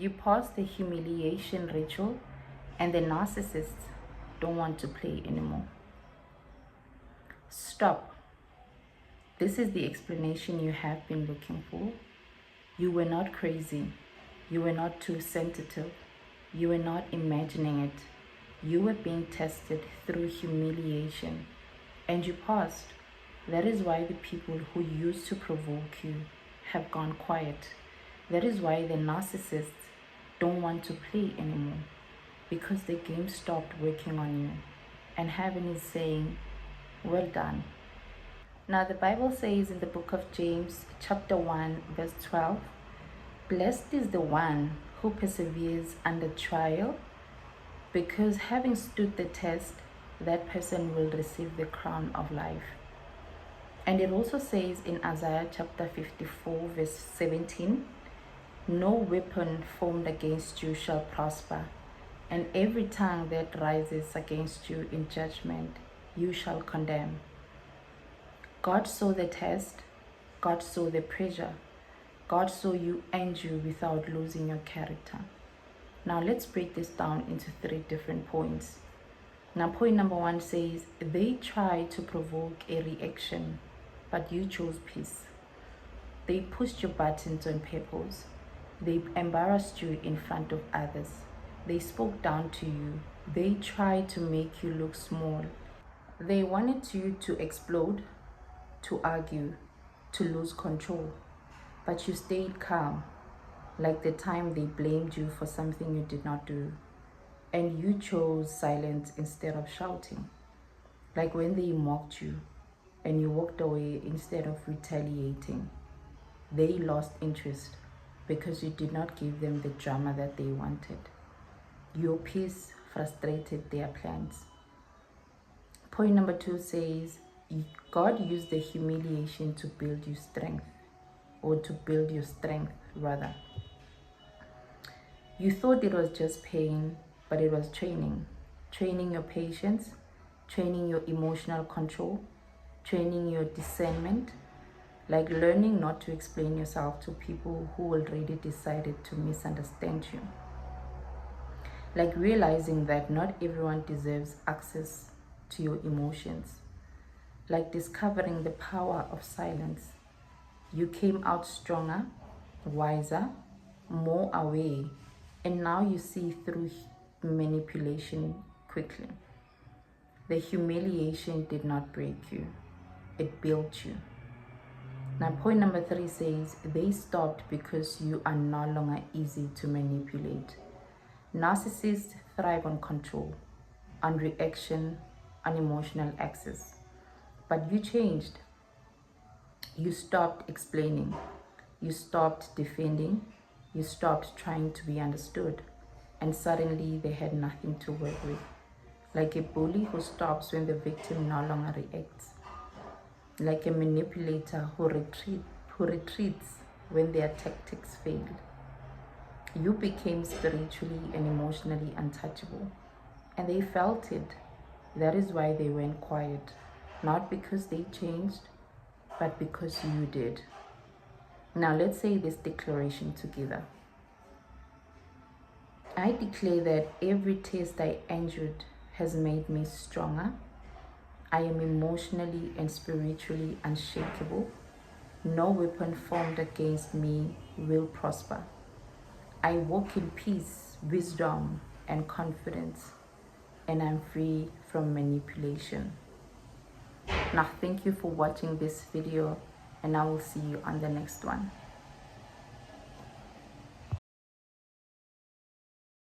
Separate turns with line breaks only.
You passed the humiliation ritual, and the narcissists don't want to play anymore. Stop. This is the explanation you have been looking for. You were not crazy. You were not too sensitive. You were not imagining it. You were being tested through humiliation, and you passed. That is why the people who used to provoke you have gone quiet. That is why the narcissists don't want to play anymore, because the game stopped working on you, and heaven is saying, well done. Now the Bible says in the book of James chapter 1 verse 12, blessed is the one who perseveres under trial, because having stood the test, that person will receive the crown of life. And it also says in Isaiah chapter 54 verse 17, no weapon formed against you shall prosper, and every tongue that rises against you in judgment you shall condemn. God saw the test, God saw the pressure, God saw you and you without losing your character. Now let's break this down into 3 different points. Now point number 1 says, they tried to provoke a reaction, but you chose peace. They pushed your buttons on purpose. They embarrassed you in front of others. They spoke down to you. They tried to make you look small. They wanted you to explode, to argue, to lose control. But you stayed calm, like the time they blamed you for something you did not do. And you chose silence instead of shouting. Like when they mocked you and you walked away instead of retaliating. They lost interest because you did not give them the drama that they wanted. Your peace frustrated their plans. Point number 2 says, God used the humiliation to build you strength, or to build your strength rather. You thought it was just pain, but it was training. Training your patience, training your emotional control, training your discernment, like learning not to explain yourself to people who already decided to misunderstand you. Like realizing that not everyone deserves access to your emotions. Like discovering the power of silence. You came out stronger, wiser, more aware, and now you see through manipulation quickly. The humiliation did not break you, it built you. Now point number 3 says, they stopped because you are no longer easy to manipulate. Narcissists thrive on control, on reaction, on emotional access. But you changed. You stopped explaining. You stopped defending. You stopped trying to be understood. And suddenly they had nothing to work with. Like a bully who stops when the victim no longer reacts. Like a manipulator who retreats when their tactics fail. You became spiritually and emotionally untouchable. And they felt it. That is why they went quiet. Not because they changed, but because you did. Now let's say this declaration together. I declare that every test I endured has made me stronger. I am emotionally and spiritually unshakable. No weapon formed against me will prosper. I walk in peace, wisdom, and confidence, and I'm free from manipulation. Now, thank you for watching this video, and I will see you on the next one.